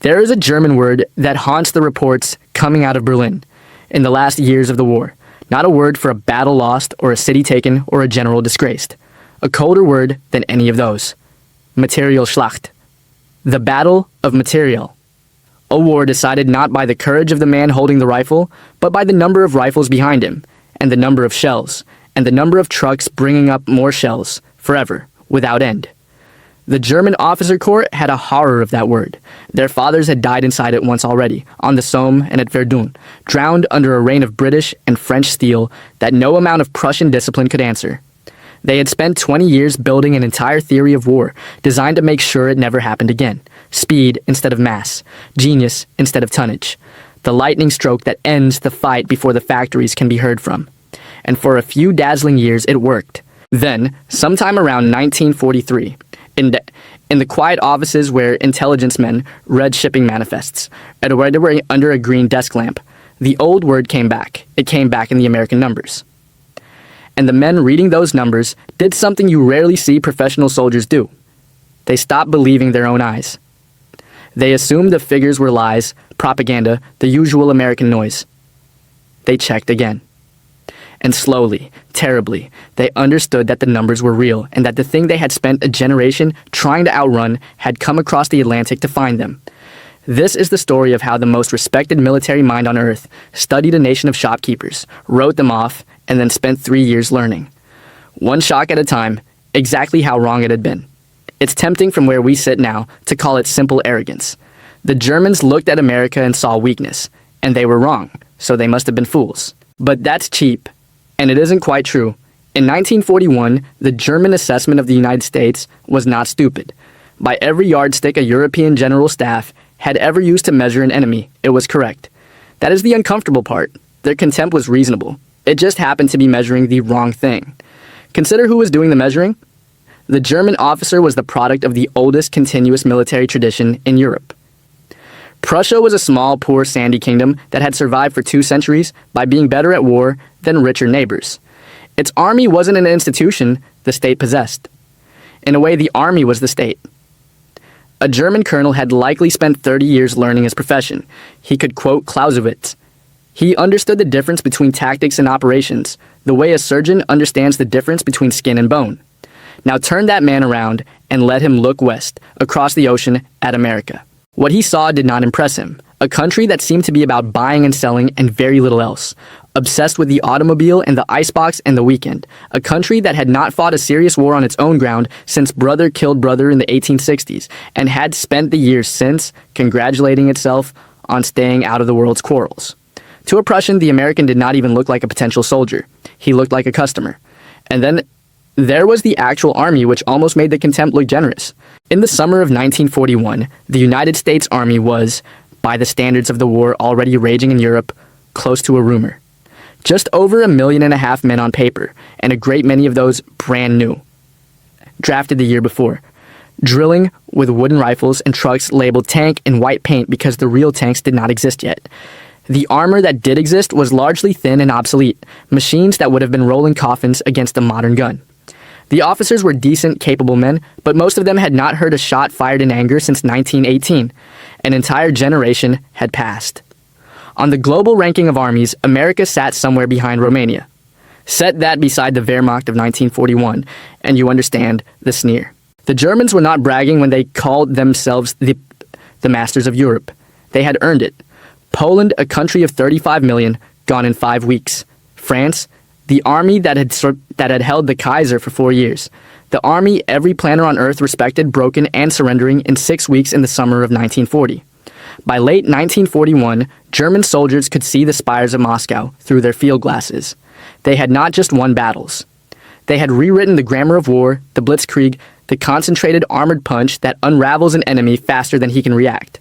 There is a German word that haunts the reports coming out of Berlin in the last years of the war. Not a word for a battle lost or a city taken or a general disgraced. A colder word than any of those. Materialschlacht. The Battle of Material. A war decided not by the courage of the man holding the rifle, but by the number of rifles behind him, and the number of shells, and the number of trucks bringing up more shells, forever, without end. The German officer corps had a horror of that word. Their fathers had died inside it once already, on the Somme and at Verdun, drowned under a rain of British and French steel that no amount of Prussian discipline could answer. They had spent 20 years building an entire theory of war, designed to make sure it never happened again. Speed instead of mass, genius instead of tonnage. The lightning stroke that ends the fight before the factories can be heard from. And for a few dazzling years it worked. Then, sometime around 1943, in the quiet offices where intelligence men read shipping manifests, under a green desk lamp, the old word came back. It came back in the American numbers. And the men reading those numbers did something you rarely see professional soldiers do. They stopped believing their own eyes. They assumed the figures were lies, propaganda, the usual American noise. They checked again. And slowly, terribly, they understood that the numbers were real and that the thing they had spent a generation trying to outrun had come across the Atlantic to find them. This is the story of how the most respected military mind on earth studied a nation of shopkeepers, wrote them off, and then spent 3 years learning. One shock at a time, exactly how wrong it had been. It's tempting from where we sit now to call it simple arrogance. The Germans looked at America and saw weakness, and they were wrong, so they must have been fools. But that's cheap. And it isn't quite true. In 1941, the German assessment of the United States was not stupid. By every yardstick a European general staff had ever used to measure an enemy, it was correct. That is the uncomfortable part. Their contempt was reasonable. It just happened to be measuring the wrong thing. Consider who was doing the measuring. The German officer was the product of the oldest continuous military tradition in Europe. Prussia was a small, poor, sandy kingdom that had survived for 2 centuries by being better at war than richer neighbors. Its army wasn't an institution the state possessed. In a way, the army was the state. A German colonel had likely spent 30 years learning his profession. He could quote Clausewitz. He understood the difference between tactics and operations, the way a surgeon understands the difference between skin and bone. Now turn that man around and let him look west, across the ocean, at America. What he saw did not impress him. A country that seemed to be about buying and selling and very little else. Obsessed with the automobile and the icebox and the weekend. A country that had not fought a serious war on its own ground since brother killed brother in the 1860s and had spent the years since congratulating itself on staying out of the world's quarrels. To a Prussian, the American did not even look like a potential soldier. He looked like a customer. And then there was the actual army, which almost made the contempt look generous. In the summer of 1941, the United States Army was, by the standards of the war already raging in Europe, close to a rumor. Just over 1.5 million men on paper, and a great many of those brand new. Drafted the year before. Drilling with wooden rifles and trucks labeled tank in white paint because the real tanks did not exist yet. The armor that did exist was largely thin and obsolete, machines that would have been rolling coffins against a modern gun. The officers were decent, capable men, but most of them had not heard a shot fired in anger since 1918. An entire generation had passed. On the global ranking of armies, America sat somewhere behind Romania. Set that beside the Wehrmacht of 1941, and you understand the sneer. The Germans were not bragging when they called themselves the masters of Europe. They had earned it. Poland, a country of 35 million, gone in 5 weeks. France, the army that had held the Kaiser for 4 years. The army every planner on earth respected, broken, and surrendering in 6 weeks in the summer of 1940. By late 1941, German soldiers could see the spires of Moscow through their field glasses. They had not just won battles. They had rewritten the grammar of war, the blitzkrieg, the concentrated armored punch that unravels an enemy faster than he can react.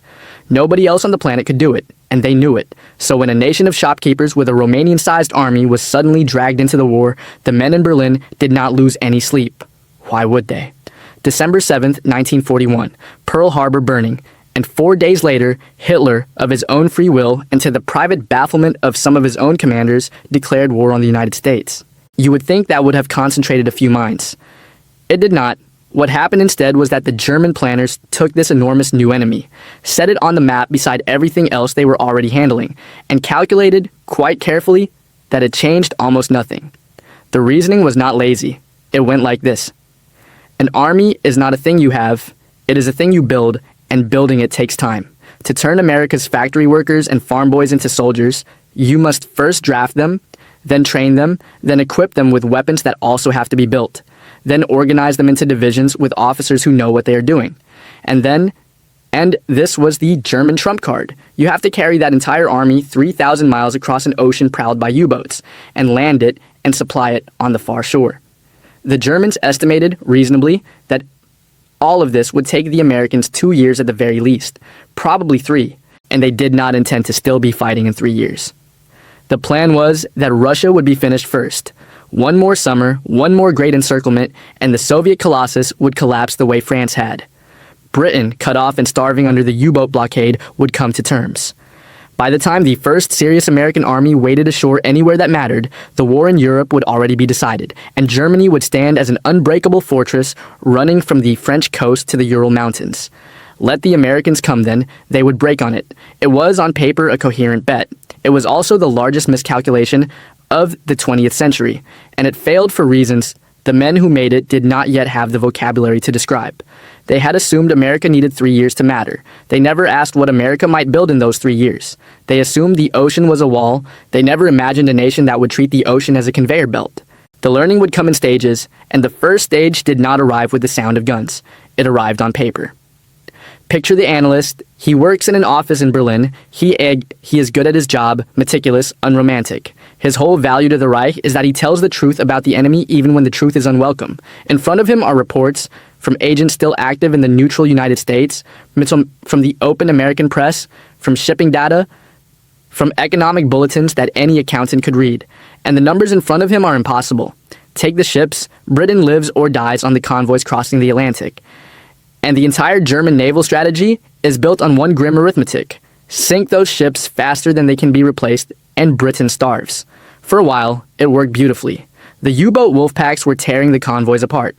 Nobody else on the planet could do it, and they knew it. So when a nation of shopkeepers with a Romanian-sized army was suddenly dragged into the war, the men in Berlin did not lose any sleep. Why would they? December 7th, 1941, Pearl Harbor burning, and 4 days later, Hitler, of his own free will and to the private bafflement of some of his own commanders, declared war on the United States. You would think that would have concentrated a few minds. It did not. What happened instead was that the German planners took this enormous new enemy, set it on the map beside everything else they were already handling, and calculated, quite carefully, that it changed almost nothing. The reasoning was not lazy. It went like this. An army is not a thing you have, it is a thing you build, and building it takes time. To turn America's factory workers and farm boys into soldiers, you must first draft them, then train them, then equip them with weapons that also have to be built, then organize them into divisions with officers who know what they are doing. And this was the German trump card. You have to carry that entire army 3,000 miles across an ocean prowled by U-boats, and land it and supply it on the far shore. The Germans estimated, reasonably, that all of this would take the Americans 2 years at the very least, probably 3, and they did not intend to still be fighting in 3 years. The plan was that Russia would be finished first. One more summer, one more great encirclement, and the Soviet colossus would collapse the way France had. Britain, cut off and starving under the U-boat blockade, would come to terms. By the time the first serious American army waded ashore anywhere that mattered, the war in Europe would already be decided, and Germany would stand as an unbreakable fortress running from the French coast to the Ural Mountains. Let the Americans come then, they would break on it. It was on paper a coherent bet. It was also the largest miscalculation of the 20th century, and it failed for reasons the men who made it did not yet have the vocabulary to describe. They had assumed America needed 3 years to matter. They never asked what America might build in those 3 years. They assumed the ocean was a wall. They never imagined a nation that would treat the ocean as a conveyor belt. The learning would come in stages, and the first stage did not arrive with the sound of guns. It arrived on paper. Picture the analyst. He works in an office in Berlin. He is good at his job, meticulous, unromantic. His whole value to the Reich is that he tells the truth about the enemy even when the truth is unwelcome. In front of him are reports from agents still active in the neutral United States, from the open American press, from shipping data, from economic bulletins that any accountant could read. And the numbers in front of him are impossible. Take the ships. Britain lives or dies on the convoys crossing the Atlantic. And the entire German naval strategy is built on one grim arithmetic. Sink those ships faster than they can be replaced, and Britain starves. For a while, it worked beautifully. The U-boat wolf packs were tearing the convoys apart.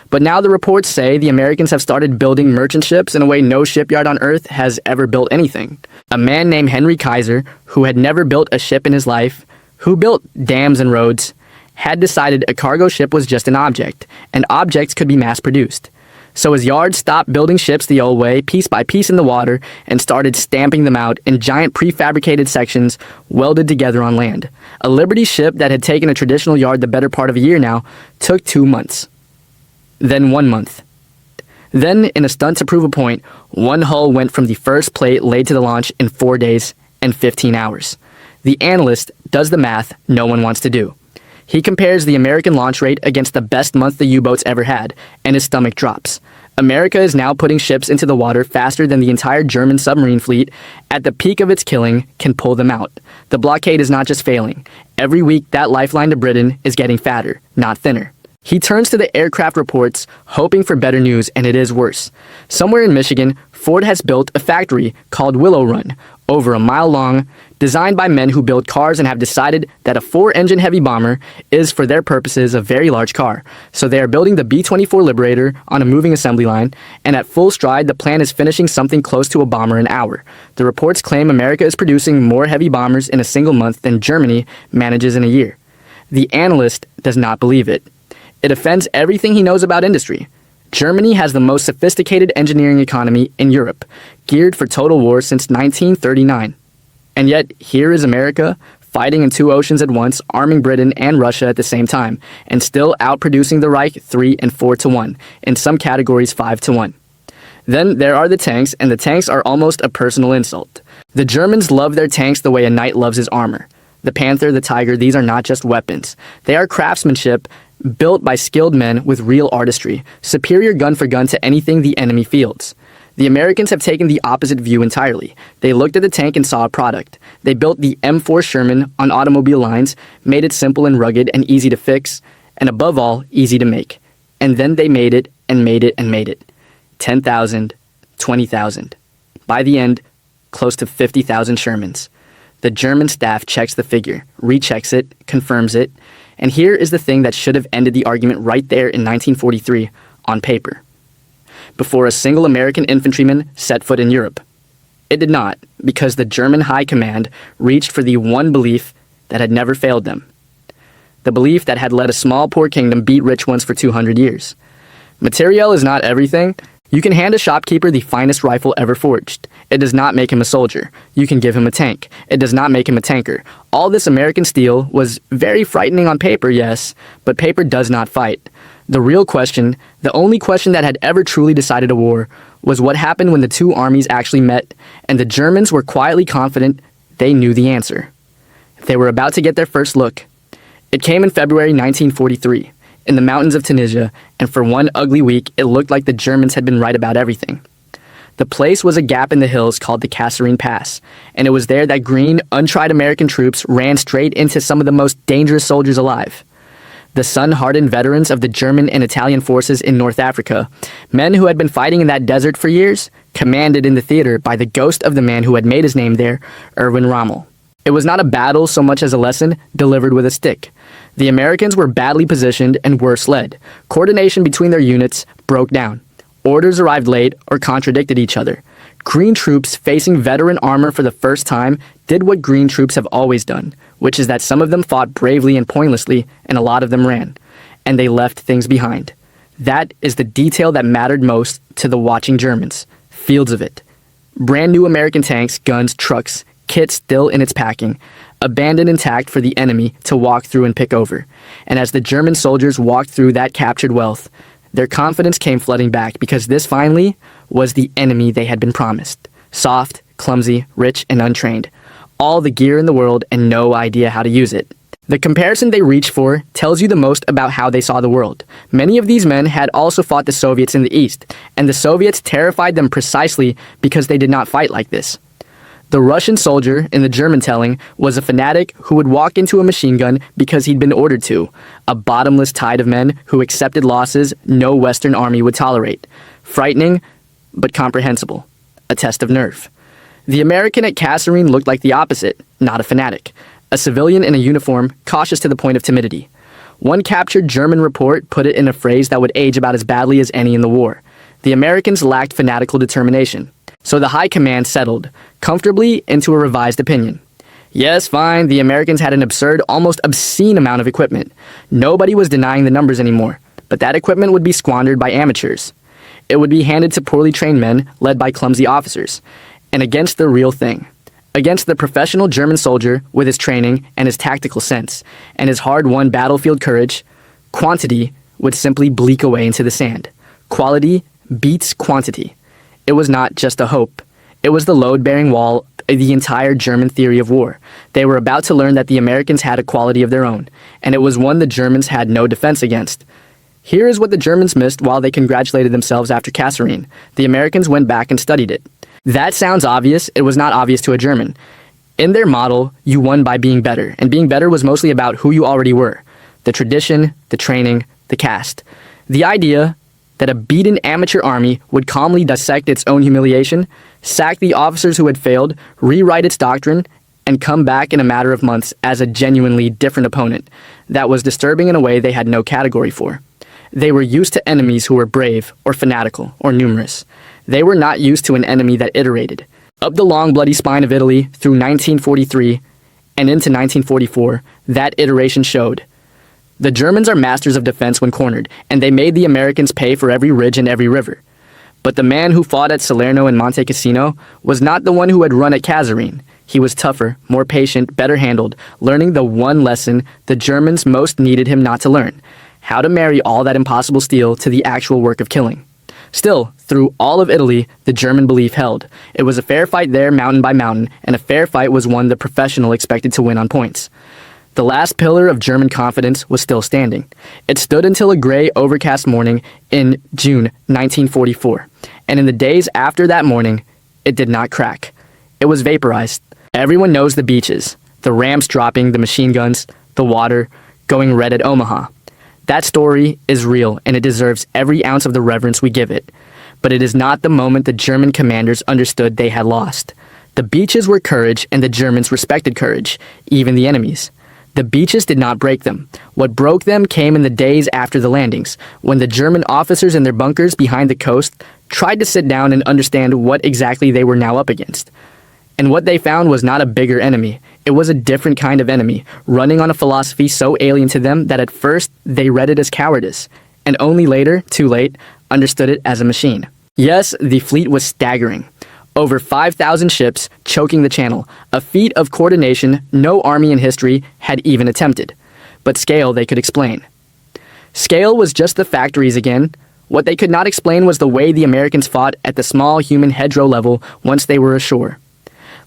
But now the reports say the Americans have started building merchant ships in a way no shipyard on Earth has ever built anything. A man named Henry Kaiser, who had never built a ship in his life, who built dams and roads, had decided a cargo ship was just an object, and objects could be mass-produced. So his yards stopped building ships the old way, piece by piece in the water, and started stamping them out in giant prefabricated sections welded together on land. A Liberty ship that had taken a traditional yard the better part of a year now took 2 months. Then 1 month. Then, in a stunt to prove a point, one hull went from the first plate laid to the launch in 4 days and 15 hours. The analyst does the math no one wants to do. He compares the American launch rate against the best month the U-boats ever had, and his stomach drops. America is now putting ships into the water faster than the entire German submarine fleet, at the peak of its killing, can pull them out. The blockade is not just failing. Every week, that lifeline to Britain is getting fatter, not thinner. He turns to the aircraft reports, hoping for better news, and it is worse. Somewhere in Michigan, Ford has built a factory called Willow Run, over a mile long, designed by men who build cars and have decided that a 4-engine heavy bomber is, for their purposes, a very large car. So they are building the B-24 Liberator on a moving assembly line, and at full stride, the plan is finishing something close to a bomber an hour. The reports claim America is producing more heavy bombers in a single month than Germany manages in a year. The analyst does not believe it. It offends everything he knows about industry. Germany has the most sophisticated engineering economy in Europe, geared for total war since 1939. And yet, here is America, fighting in 2 oceans at once, arming Britain and Russia at the same time, and still outproducing the Reich 3 and 4 to 1, in some categories 5 to 1. Then there are the tanks, and the tanks are almost a personal insult. The Germans love their tanks the way a knight loves his armor. The Panther, the Tiger, these are not just weapons. They are craftsmanship built by skilled men with real artistry, superior gun for gun to anything the enemy fields. The Americans have taken the opposite view entirely. They looked at the tank and saw a product. They built the M4 Sherman on automobile lines, made it simple and rugged and easy to fix, and above all, easy to make. And then they made it and made it and made it. 10,000, 20,000. By the end, close to 50,000 Shermans. The German staff checks the figure, rechecks it, confirms it, and here is the thing that should have ended the argument right there in 1943, on paper. before a single American infantryman set foot in Europe. It did not, because the German High Command reached for the one belief that had never failed them. The belief that had let a small poor kingdom beat rich ones for 200 years. Materiel is not everything. You can hand a shopkeeper the finest rifle ever forged. It does not make him a soldier. You can give him a tank. It does not make him a tanker. All this American steel was very frightening on paper, yes, but paper does not fight. The real question, the only question that had ever truly decided a war, was what happened when the two armies actually met, and the Germans were quietly confident they knew the answer. They were about to get their first look. It came in February 1943, in the mountains of Tunisia, and for one ugly week, it looked like the Germans had been right about everything. The place was a gap in the hills called the Kasserine Pass, and it was there that green, untried American troops ran straight into some of the most dangerous soldiers alive. The sun-hardened veterans of the German and Italian forces in North Africa, men who had been fighting in that desert for years, commanded in the theater by the ghost of the man who had made his name there, Erwin Rommel. It was not a battle so much as a lesson delivered with a stick. The Americans were badly positioned and worse led. Coordination between their units broke down. Orders arrived late or contradicted each other. Green troops facing veteran armor for the first time did what green troops have always done, which is that some of them fought bravely and pointlessly, and a lot of them ran. And they left things behind. That is the detail that mattered most to the watching Germans. Fields of it. Brand new American tanks, guns, trucks, kit still in its packing, abandoned intact for the enemy to walk through and pick over. And as the German soldiers walked through that captured wealth, their confidence came flooding back, because this finally was the enemy they had been promised. Soft, clumsy, rich, and untrained. All the gear in the world and no idea how to use it. The comparison they reached for tells you the most about how they saw the world. Many of these men had also fought the Soviets in the East, and the Soviets terrified them precisely because they did not fight like this. The Russian soldier, in the German telling, was a fanatic who would walk into a machine gun because he'd been ordered to, a bottomless tide of men who accepted losses no Western army would tolerate. Frightening, but comprehensible. A test of nerve. The American at Kasserine looked like the opposite, not a fanatic. A civilian in a uniform, cautious to the point of timidity. One captured German report put it in a phrase that would age about as badly as any in the war. The Americans lacked fanatical determination. So the High Command settled, comfortably, into a revised opinion. Yes, fine, the Americans had an absurd, almost obscene amount of equipment. Nobody was denying the numbers anymore, but that equipment would be squandered by amateurs. It would be handed to poorly trained men, led by clumsy officers, and against the real thing. Against the professional German soldier with his training and his tactical sense, and his hard-won battlefield courage, quantity would simply bleak away into the sand. Quality beats quantity. It was not just a hope. It was the load-bearing wall of the entire German theory of war. They were about to learn that the Americans had a quality of their own, and it was one the Germans had no defense against. Here is what the Germans missed while they congratulated themselves after Kasserine. The Americans went back and studied it. That sounds obvious. It was not obvious to a German. In their model, you won by being better, and being better was mostly about who you already were. The tradition, the training, the caste. The idea that a beaten amateur army would calmly dissect its own humiliation, sack the officers who had failed, rewrite its doctrine, and come back in a matter of months as a genuinely different opponent. That was disturbing in a way they had no category for. They were used to enemies who were brave, or fanatical, or numerous. They were not used to an enemy that iterated. Up the long bloody spine of Italy through 1943 and into 1944, that iteration showed. The Germans are masters of defense when cornered, and they made the Americans pay for every ridge and every river. But the man who fought at Salerno and Monte Cassino was not the one who had run at Kasserine. He was tougher, more patient, better handled, learning the one lesson the Germans most needed him not to learn: how to marry all that impossible steel to the actual work of killing. Still, through all of Italy, the German belief held. It was a fair fight there, mountain by mountain, and a fair fight was one the professional expected to win on points. The last pillar of German confidence was still standing. It stood until a gray, overcast morning in June 1944, and in the days after that morning, it did not crack. It was vaporized. Everyone knows the beaches, the rams dropping the machine guns, the water, going red at Omaha. That story is real, and it deserves every ounce of the reverence we give it. But it is not the moment the German commanders understood they had lost. The beaches were courage, and the Germans respected courage, even the enemies. The beaches did not break them. What broke them came in the days after the landings, when the German officers in their bunkers behind the coast tried to sit down and understand what exactly they were now up against. And what they found was not a bigger enemy. It was a different kind of enemy, running on a philosophy so alien to them that at first they read it as cowardice, and only later, too late, understood it as a machine. Yes, the fleet was staggering. Over 5,000 ships choking the channel, a feat of coordination no army in history had even attempted. But scale they could explain. Scale was just the factories again. What they could not explain was the way the Americans fought at the small human hedgerow level once they were ashore.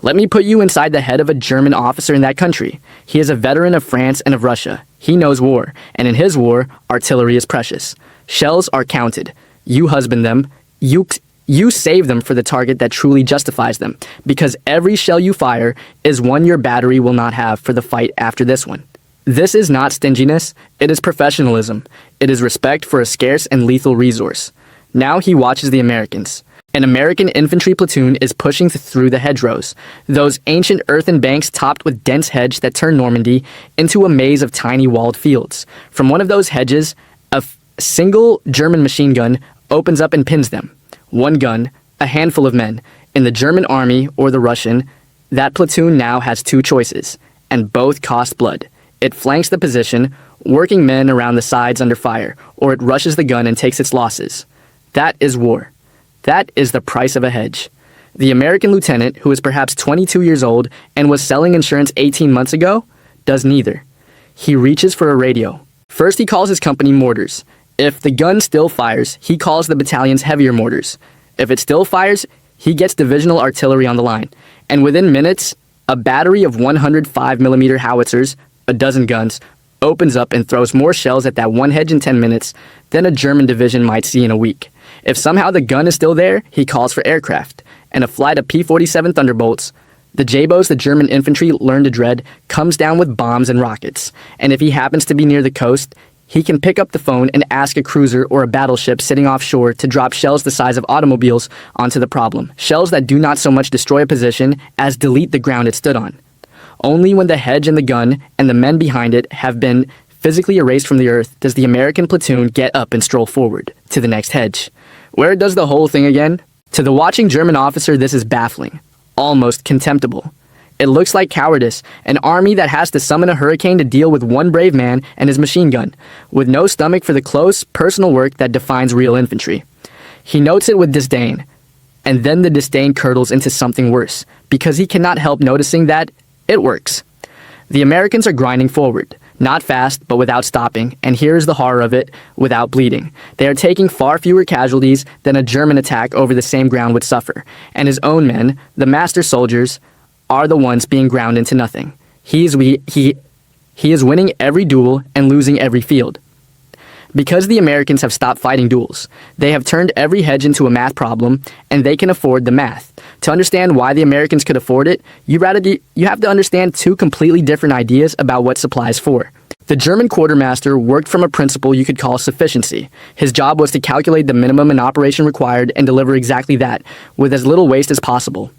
Let me put you inside the head of a German officer in that country. He is a veteran of France and of Russia. He knows war, and in his war, artillery is precious. Shells are counted. You husband them. You save them for the target that truly justifies them, because every shell you fire is one your battery will not have for the fight after this one. This is not stinginess, it is professionalism. It is respect for a scarce and lethal resource. Now he watches the Americans. An American infantry platoon is pushing through the hedgerows, those ancient earthen banks topped with dense hedge that turn Normandy into a maze of tiny walled fields. From one of those hedges, a single German machine gun opens up and pins them. One gun, a handful of men. In the German army or the Russian, that platoon now has two choices, and both cost blood. It flanks the position, working men around the sides under fire, or it rushes the gun and takes its losses. That is war. That is the price of a hedge. The American lieutenant, who is perhaps 22 years old and was selling insurance 18 months ago, does neither. He reaches for a radio. First he calls his company mortars. If the gun still fires, he calls the battalion's heavier mortars. If it still fires, he gets divisional artillery on the line. And within minutes, a battery of 105mm howitzers, a dozen guns, opens up and throws more shells at that one hedge in 10 minutes than a German division might see in a week. If somehow the gun is still there, he calls for aircraft, and a flight of P-47 Thunderbolts, the J-bows the German infantry learned to dread, comes down with bombs and rockets. And if he happens to be near the coast, he can pick up the phone and ask a cruiser or a battleship sitting offshore to drop shells the size of automobiles onto the problem. Shells that do not so much destroy a position as delete the ground it stood on. Only when the hedge and the gun and the men behind it have been physically erased from the earth does the American platoon get up and stroll forward to the next hedge. Where does the whole thing again? To the watching German officer, this is baffling, almost contemptible. It looks like cowardice, an army that has to summon a hurricane to deal with one brave man and his machine gun, with no stomach for the close, personal work that defines real infantry. He notes it with disdain, and then the disdain curdles into something worse, because he cannot help noticing that it works. The Americans are grinding forward, not fast, but without stopping, and here is the horror of it, without bleeding. They are taking far fewer casualties than a German attack over the same ground would suffer, and his own men, the master soldiers, are the ones being ground into nothing. He is winning every duel and losing every field. Because the Americans have stopped fighting duels, they have turned every hedge into a math problem, and they can afford the math. To understand why the Americans could afford it, you have to understand two completely different ideas about what supply is for. The German quartermaster worked from a principle you could call sufficiency. His job was to calculate the minimum an operation required and deliver exactly that, with as little waste as possible.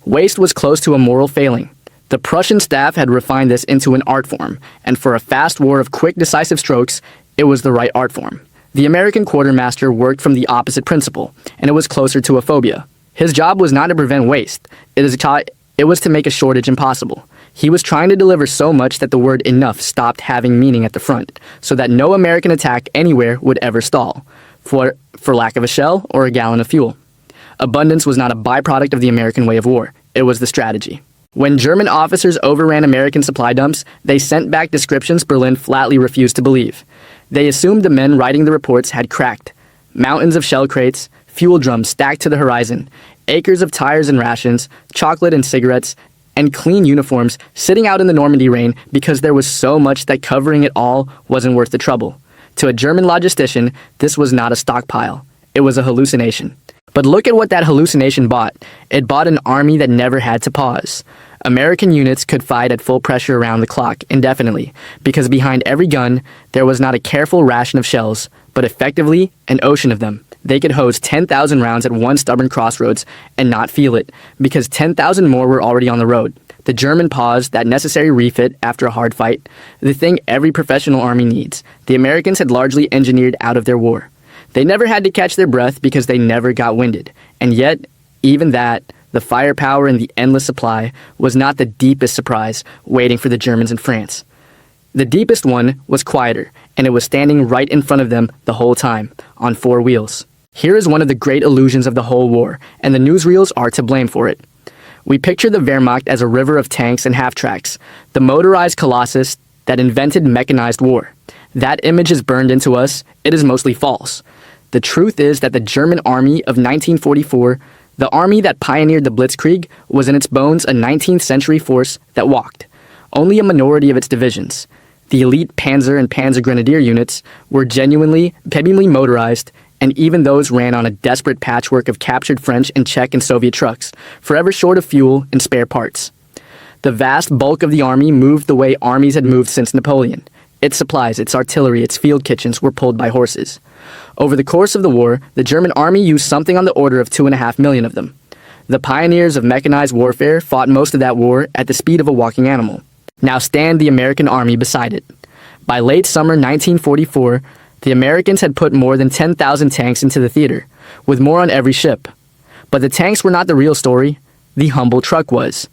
Waste was close to a moral failing. The Prussian staff had refined this into an art form, and for a fast war of quick, decisive strokes, it was the right art form. The American quartermaster worked from the opposite principle, and it was closer to a phobia. His job was not to prevent waste. It was to make a shortage impossible. He was trying to deliver so much that the word enough stopped having meaning at the front, so that no American attack anywhere would ever stall, for lack of a shell or a gallon of fuel. Abundance was not a byproduct of the American way of war. It was the strategy. When German officers overran American supply dumps, they sent back descriptions Berlin flatly refused to believe. They assumed the men writing the reports had cracked. Mountains of shell crates, fuel drums stacked to the horizon, acres of tires and rations, chocolate and cigarettes, and clean uniforms sitting out in the Normandy rain because there was so much that covering it all wasn't worth the trouble. To a German logistician, this was not a stockpile. It was a hallucination. But look at what that hallucination bought. It bought an army that never had to pause. American units could fight at full pressure around the clock, indefinitely, because behind every gun, there was not a careful ration of shells, but effectively an ocean of them. They could hose 10,000 rounds at one stubborn crossroads and not feel it, because 10,000 more were already on the road. The German pause, that necessary refit after a hard fight, the thing every professional army needs, the Americans had largely engineered out of their war. They never had to catch their breath because they never got winded. And yet, even that, the firepower and the endless supply, was not the deepest surprise waiting for the Germans in France. The deepest one was quieter, and it was standing right in front of them the whole time, on 4 wheels. Here is one of the great illusions of the whole war, and the newsreels are to blame for it. We picture the Wehrmacht as a river of tanks and half-tracks, the motorized colossus that invented mechanized war. That image is burned into us. It is mostly false. The truth is that the German army of 1944, the army that pioneered the Blitzkrieg, was in its bones a 19th century force that walked. Only a minority of its divisions, the elite Panzer and Panzer Grenadier units, were genuinely, heavily motorized, and even those ran on a desperate patchwork of captured French and Czech and Soviet trucks, forever short of fuel and spare parts. The vast bulk of the army moved the way armies had moved since Napoleon. Its supplies, its artillery, its field kitchens were pulled by horses. Over the course of the war, the German army used something on the order of 2.5 million of them. The pioneers of mechanized warfare fought most of that war at the speed of a walking animal. Now stand the American army beside it. By late summer 1944, the Americans had put more than 10,000 tanks into the theater, with more on every ship. But the tanks were not the real story. The humble truck was.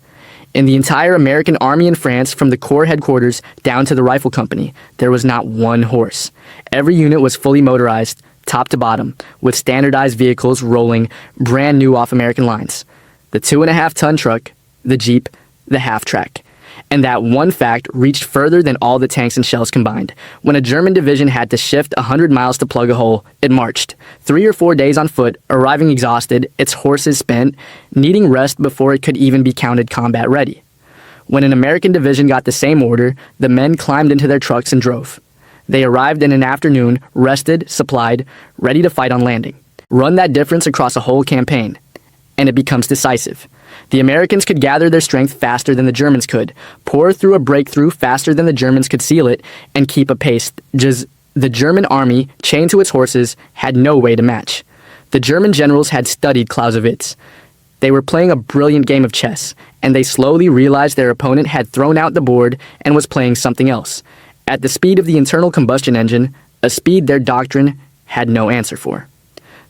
In the entire American army in France, from the Corps headquarters down to the rifle company, there was not one horse. Every unit was fully motorized, top to bottom, with standardized vehicles rolling brand new off American lines. The 2.5-ton truck, the Jeep, the half-track. And that one fact reached further than all the tanks and shells combined. When a German division had to shift 100 miles to plug a hole, it marched. 3 or 4 days on foot, arriving exhausted, its horses spent, needing rest before it could even be counted combat ready. When an American division got the same order, the men climbed into their trucks and drove. They arrived in an afternoon, rested, supplied, ready to fight on landing. Run that difference across a whole campaign, and it becomes decisive. The Americans could gather their strength faster than the Germans could, pour through a breakthrough faster than the Germans could seal it, and keep a pace the German army, chained to its horses, had no way to match. The German generals had studied Clausewitz. They were playing a brilliant game of chess, and they slowly realized their opponent had thrown out the board and was playing something else. At the speed of the internal combustion engine, a speed their doctrine had no answer for.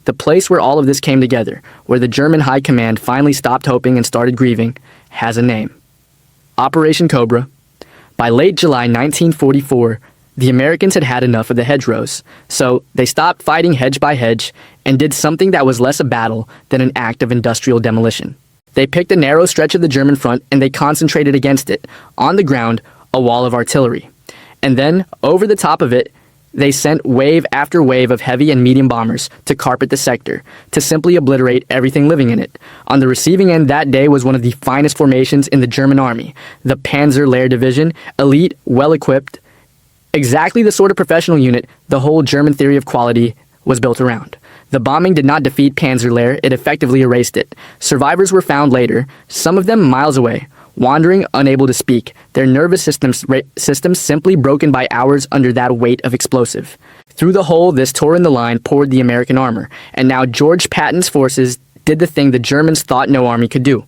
The place where all of this came together, where the German high command finally stopped hoping and started grieving, has a name. Operation Cobra. By late July 1944, the Americans had had enough of the hedgerows, so they stopped fighting hedge by hedge and did something that was less a battle than an act of industrial demolition. They picked a narrow stretch of the German front and they concentrated against it, on the ground, a wall of artillery. And then, over the top of it, they sent wave after wave of heavy and medium bombers to carpet the sector, to simply obliterate everything living in it. On the receiving end that day was one of the finest formations in the German army, the Panzer Lehr Division, elite, well-equipped, exactly the sort of professional unit the whole German theory of quality was built around. The bombing did not defeat Panzer Lehr, it effectively erased it. Survivors were found later, some of them miles away, wandering, unable to speak, their nervous systems simply broken by hours under that weight of explosive. Through the hole this tore in the line poured the American armor, and now George Patton's forces did the thing the Germans thought no army could do.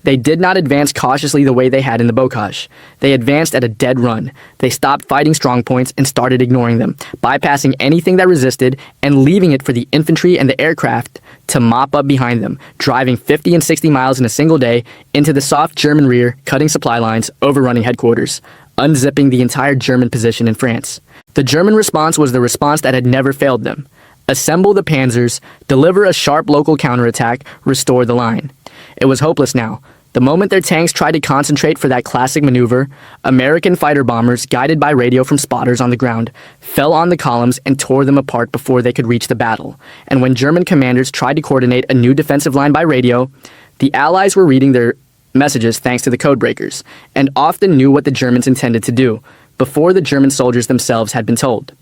They did not advance cautiously the way they had in the Bocage. They advanced at a dead run. They stopped fighting strong points and started ignoring them, bypassing anything that resisted and leaving it for the infantry and the aircraft to mop up behind them, driving 50 and 60 miles in a single day into the soft German rear, cutting supply lines, overrunning headquarters, unzipping the entire German position in France. The German response was the response that had never failed them. Assemble the panzers, deliver a sharp local counterattack, restore the line. It was hopeless now. The moment their tanks tried to concentrate for that classic maneuver, American fighter bombers, guided by radio from spotters on the ground, fell on the columns and tore them apart before they could reach the battle. And when German commanders tried to coordinate a new defensive line by radio, the Allies were reading their messages thanks to the codebreakers, and often knew what the Germans intended to do, before the German soldiers themselves had been told.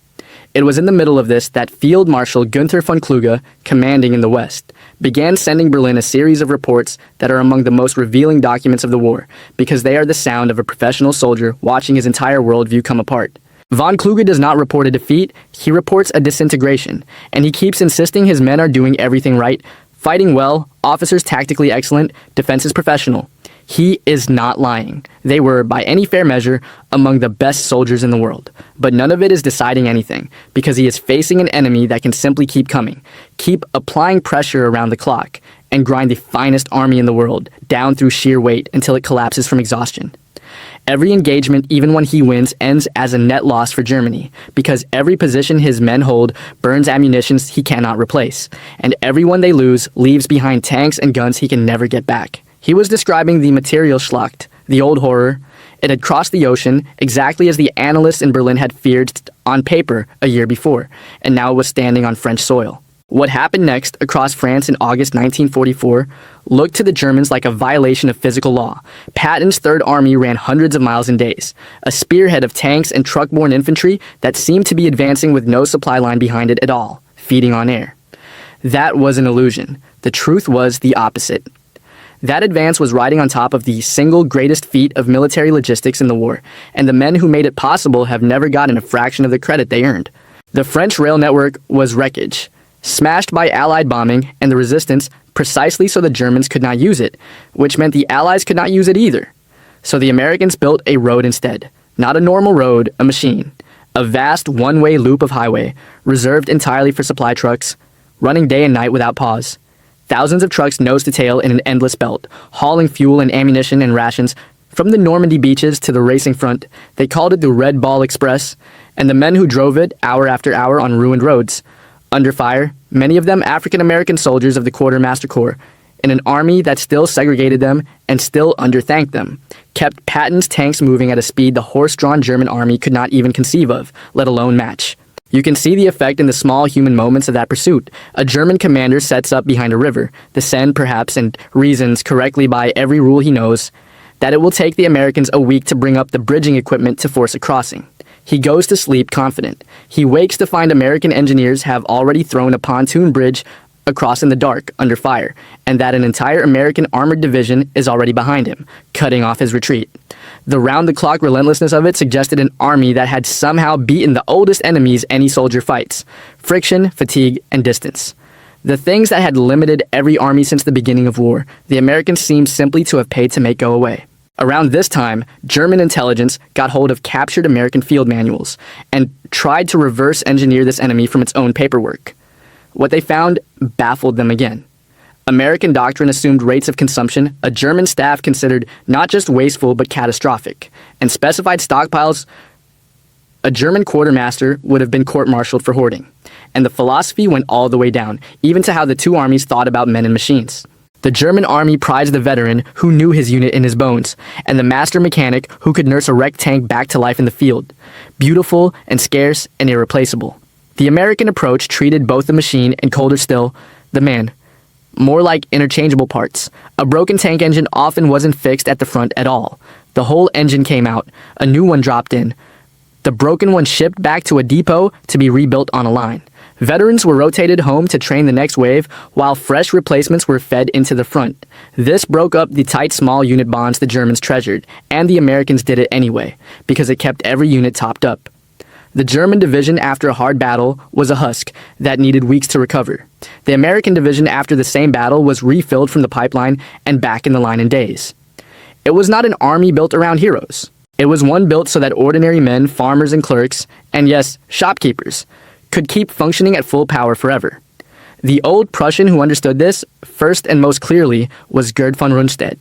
It was in the middle of this that Field Marshal Gunther von Kluge, commanding in the West, began sending Berlin a series of reports that are among the most revealing documents of the war, because they are the sound of a professional soldier watching his entire worldview come apart. Von Kluge does not report a defeat, he reports a disintegration, and he keeps insisting his men are doing everything right, fighting well, officers tactically excellent, defenses professional. He is not lying. They were, by any fair measure, among the best soldiers in the world. But none of it is deciding anything, because he is facing an enemy that can simply keep coming, keep applying pressure around the clock, and grind the finest army in the world down through sheer weight until it collapses from exhaustion. Every engagement, even when he wins, ends as a net loss for Germany, because every position his men hold burns ammunitions he cannot replace, and everyone they lose leaves behind tanks and guns he can never get back. He was describing the Materialschlacht, the old horror. It had crossed the ocean, exactly as the analysts in Berlin had feared on paper a year before, and now it was standing on French soil. What happened next across France in August 1944 looked to the Germans like a violation of physical law. Patton's Third Army ran hundreds of miles in days, a spearhead of tanks and truck-borne infantry that seemed to be advancing with no supply line behind it at all, feeding on air. That was an illusion. The truth was the opposite. That advance was riding on top of the single greatest feat of military logistics in the war, and the men who made it possible have never gotten a fraction of the credit they earned. The French rail network was wreckage, smashed by Allied bombing and the resistance precisely so the Germans could not use it, which meant the Allies could not use it either. So the Americans built a road instead. Not a normal road, a machine. A vast one-way loop of highway, reserved entirely for supply trucks, running day and night without pause. Thousands of trucks nose to tail in an endless belt, hauling fuel and ammunition and rations from the Normandy beaches to the racing front. They called it the Red Ball Express, and the men who drove it hour after hour on ruined roads, under fire, many of them African-American soldiers of the Quartermaster Corps, in an army that still segregated them and still underthanked them, kept Patton's tanks moving at a speed the horse-drawn German army could not even conceive of, let alone match. You can see the effect in the small human moments of that pursuit. A German commander sets up behind a river, the Seine perhaps, and reasons correctly by every rule he knows that it will take the Americans a week to bring up the bridging equipment to force a crossing. He goes to sleep confident. He wakes to find American engineers have already thrown a pontoon bridge across in the dark, under fire, and that an entire American armored division is already behind him, cutting off his retreat. The round-the-clock relentlessness of it suggested an army that had somehow beaten the oldest enemies any soldier fights: friction, fatigue, and distance. The things that had limited every army since the beginning of war, the Americans seemed simply to have paid to make go away. Around this time, German intelligence got hold of captured American field manuals and tried to reverse engineer this enemy from its own paperwork. What they found baffled them again. American doctrine assumed rates of consumption a German staff considered not just wasteful but catastrophic, and specified stockpiles a German quartermaster would have been court-martialed for hoarding. And the philosophy went all the way down, even to how the two armies thought about men and machines. The German army prized the veteran who knew his unit in his bones, and the master mechanic who could nurse a wrecked tank back to life in the field. Beautiful and scarce and irreplaceable. The American approach treated both the machine and, colder still, the man more like interchangeable parts. A broken tank engine often wasn't fixed at the front at all. The whole engine came out, a new one dropped in, the broken one shipped back to a depot to be rebuilt on a line. Veterans were rotated home to train the next wave, while fresh replacements were fed into the front. This broke up the tight small unit bonds the Germans treasured, and the Americans did it anyway, because it kept every unit topped up. The German division after a hard battle was a husk that needed weeks to recover. The American division after the same battle was refilled from the pipeline and back in the line in days. It was not an army built around heroes. It was one built so that ordinary men, farmers and clerks, and yes, shopkeepers, could keep functioning at full power forever. The old Prussian who understood this, first and most clearly, was Gerd von Rundstedt,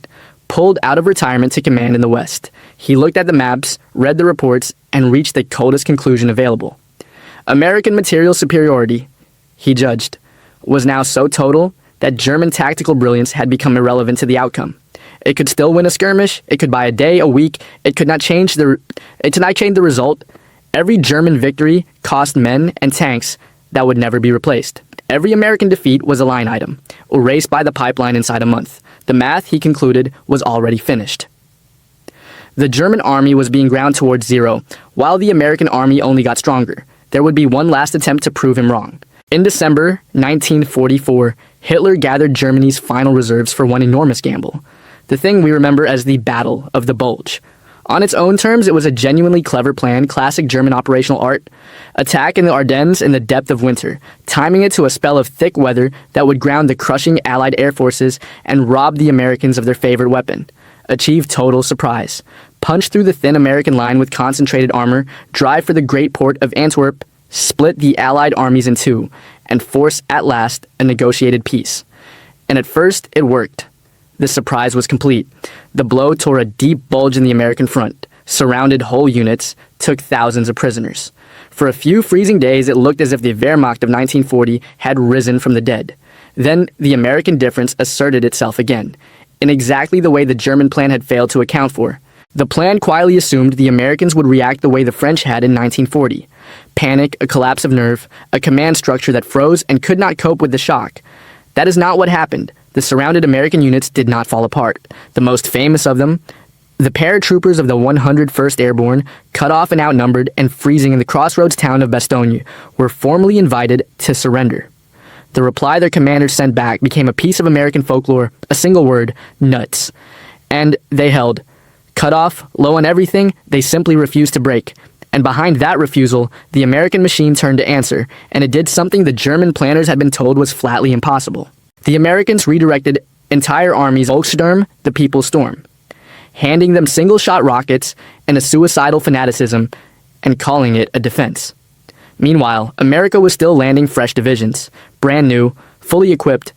pulled out of retirement to command in the West. He looked at the maps, read the reports, and reached the coldest conclusion available. American material superiority, he judged, was now so total that German tactical brilliance had become irrelevant to the outcome. It could still win a skirmish, it could buy a day, a week, it could not change the result. Every German victory cost men and tanks that would never be replaced. Every American defeat was a line item, erased by the pipeline inside a month. The math, he concluded, was already finished. The German army was being ground towards zero, while the American army only got stronger. There would be one last attempt to prove him wrong. In December 1944, Hitler gathered Germany's final reserves for one enormous gamble, the thing we remember as the Battle of the Bulge. On its own terms, it was a genuinely clever plan, classic German operational art. Attack in the Ardennes in the depth of winter, timing it to a spell of thick weather that would ground the crushing Allied air forces and rob the Americans of their favorite weapon. achieve total surprise, punch through the thin American line with concentrated armor, drive for the great port of Antwerp, split the Allied armies in two, and force, at last, a negotiated peace. And at first, it worked. The surprise was complete. The blow tore a deep bulge in the American front, surrounded whole units, took thousands of prisoners. For a few freezing days, it looked as if the Wehrmacht of 1940 had risen from the dead. Then, the American difference asserted itself again, in exactly the way the German plan had failed to account for. The plan quietly assumed the Americans would react the way the French had in 1940. Panic, a collapse of nerve, a command structure that froze and could not cope with the shock. That is not what happened. The surrounded American units did not fall apart. The most famous of them, the paratroopers of the 101st Airborne, cut off and outnumbered and freezing in the crossroads town of Bastogne, were formally invited to surrender. The reply their commanders sent back became a piece of American folklore, a single word, nuts. And they held. Cut off, low on everything, they simply refused to break. And behind that refusal, the American machine turned to answer, and it did something the German planners had been told was flatly impossible. The Americans redirected entire armies Volkssturm, the People's Storm, handing them single-shot rockets and a suicidal fanaticism, and calling it a defense. Meanwhile, America was still landing fresh divisions, brand new, fully equipped,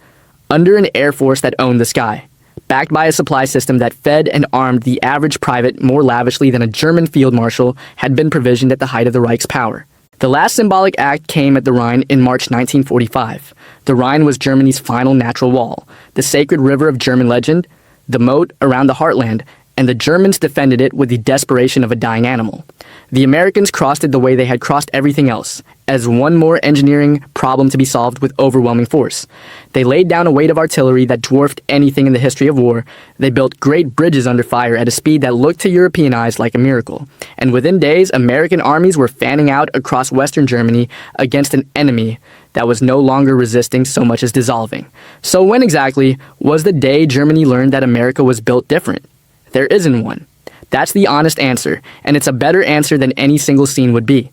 under an air force that owned the sky, backed by a supply system that fed and armed the average private more lavishly than a German field marshal had been provisioned at the height of the Reich's power. The last symbolic act came at the Rhine in March 1945. The Rhine was Germany's final natural wall, the sacred river of German legend, the moat around the heartland, and the Germans defended it with the desperation of a dying animal. The Americans crossed it the way they had crossed everything else, as one more engineering problem to be solved with overwhelming force. They laid down a weight of artillery that dwarfed anything in the history of war. They built great bridges under fire at a speed that looked to European eyes like a miracle. And within days, American armies were fanning out across Western Germany against an enemy that was no longer resisting so much as dissolving. So when exactly was the day Germany learned that America was built different? There isn't one. That's the honest answer, and it's a better answer than any single scene would be.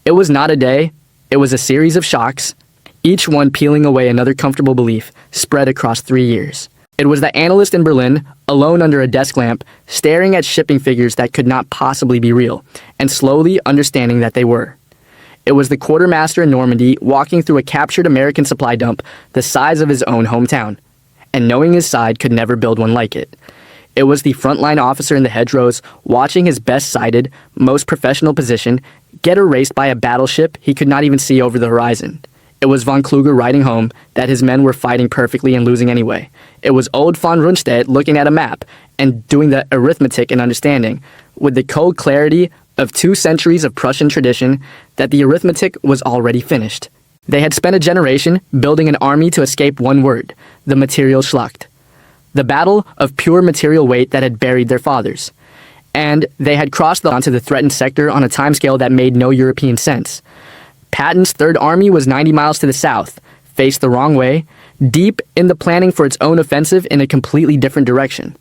It was not a day, it was a series of shocks, each one peeling away another comfortable belief spread across 3 years. It was the analyst in Berlin, alone under a desk lamp, staring at shipping figures that could not possibly be real, and slowly understanding that they were. It was the quartermaster in Normandy walking through a captured American supply dump the size of his own hometown, and knowing his side could never build one like it. It was the frontline officer in the hedgerows watching his best-sighted, most professional position get erased by a battleship he could not even see over the horizon. It was von Kluger writing home that his men were fighting perfectly and losing anyway. It was old von Rundstedt looking at a map and doing the arithmetic and understanding, with the cold clarity of 2 centuries of Prussian tradition, that the arithmetic was already finished. They had spent a generation building an army to escape one word, the material Schlacht. The battle of pure material weight that had buried their fathers. And they had crossed onto the threatened sector on a timescale that made no European sense. Patton's Third Army was 90 miles to the south, faced the wrong way, deep in the planning for its own offensive in a completely different direction.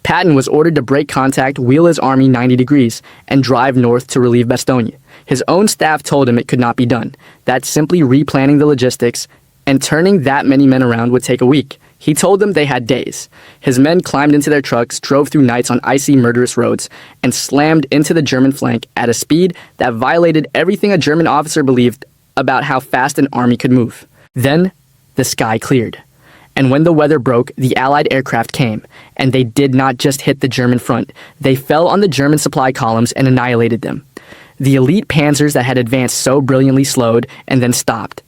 Patton was ordered to break contact, wheel his army 90 degrees, and drive north to relieve Bastogne. His own staff told him it could not be done, that simply replanning the logistics and turning that many men around would take a week. He told them they had days. His men climbed into their trucks, drove through nights on icy, murderous roads, and slammed into the German flank at a speed that violated everything a German officer believed about how fast an army could move. Then, the sky cleared. And when the weather broke, the Allied aircraft came, and they did not just hit the German front. They fell on the German supply columns and annihilated them. The elite panzers that had advanced so brilliantly slowed and then stopped,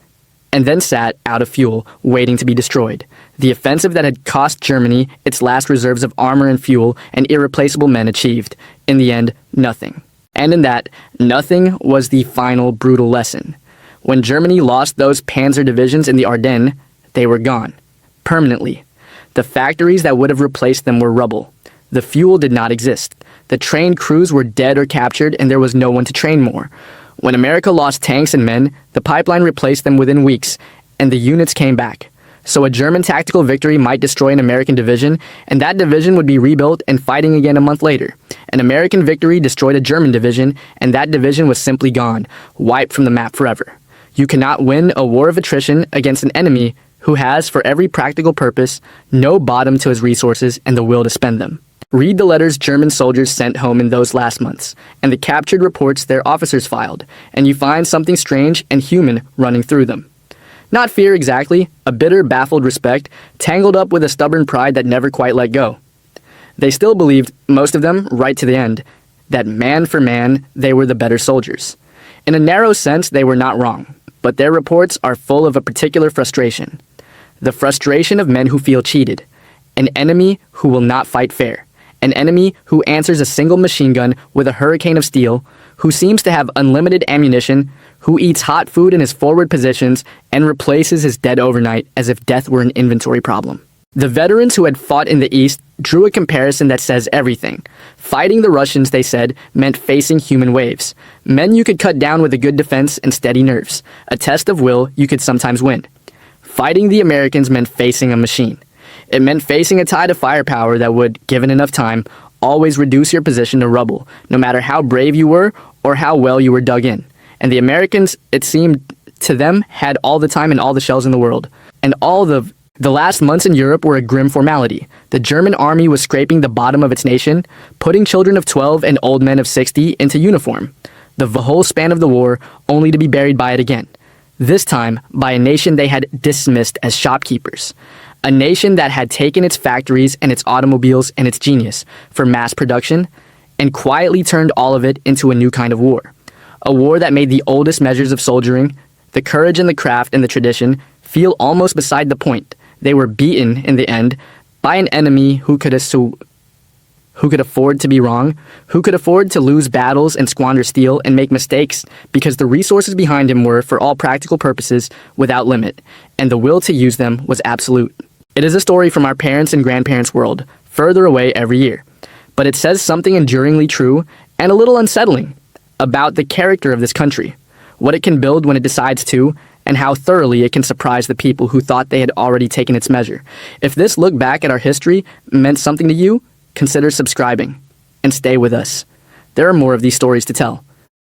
and then sat out of fuel, waiting to be destroyed. The offensive that had cost Germany its last reserves of armor and fuel and irreplaceable men achieved, in the end, nothing. And in that, nothing was the final brutal lesson. When Germany lost those panzer divisions in the Ardennes, they were gone. Permanently. The factories that would have replaced them were rubble. The fuel did not exist. The trained crews were dead or captured, and there was no one to train more. When America lost tanks and men, the pipeline replaced them within weeks, and the units came back. So a German tactical victory might destroy an American division, and that division would be rebuilt and fighting again a month later. An American victory destroyed a German division, and that division was simply gone, wiped from the map forever. You cannot win a war of attrition against an enemy who has, for every practical purpose, no bottom to his resources and the will to spend them. Read the letters German soldiers sent home in those last months, and the captured reports their officers filed, and you find something strange and human running through them. Not fear exactly, a bitter, baffled respect, tangled up with a stubborn pride that never quite let go. They still believed, most of them, right to the end, that man for man, they were the better soldiers. In a narrow sense, they were not wrong, but their reports are full of a particular frustration. The frustration of men who feel cheated, an enemy who will not fight fair, an enemy who answers a single machine gun with a hurricane of steel, who seems to have unlimited ammunition, who eats hot food in his forward positions and replaces his dead overnight as if death were an inventory problem. The veterans who had fought in the East drew a comparison that says everything. Fighting the Russians, they said, meant facing human waves. Men you could cut down with a good defense and steady nerves. A test of will you could sometimes win. Fighting the Americans meant facing a machine. It meant facing a tide of firepower that would, given enough time, always reduce your position to rubble, no matter how brave you were or how well you were dug in. And the Americans, it seemed to them, had all the time and all the shells in the world. And all the last months in Europe were a grim formality. The German army was scraping the bottom of its nation, putting children of 12 and old men of 60 into uniform. The whole span of the war, only to be buried by it again. This time, by a nation they had dismissed as shopkeepers. A nation that had taken its factories and its automobiles and its genius for mass production and quietly turned all of it into a new kind of war. A war that made the oldest measures of soldiering, the courage and the craft and the tradition, feel almost beside the point. They were beaten, in the end, by an enemy who could afford to be wrong, who could afford to lose battles and squander steel and make mistakes because the resources behind him were, for all practical purposes, without limit, and the will to use them was absolute. It is a story from our parents' and grandparents' world, further away every year. But it says something enduringly true and a little unsettling about the character of this country, what it can build when it decides to, and how thoroughly it can surprise the people who thought they had already taken its measure. If this look back at our history meant something to you, consider subscribing and stay with us. There are more of these stories to tell.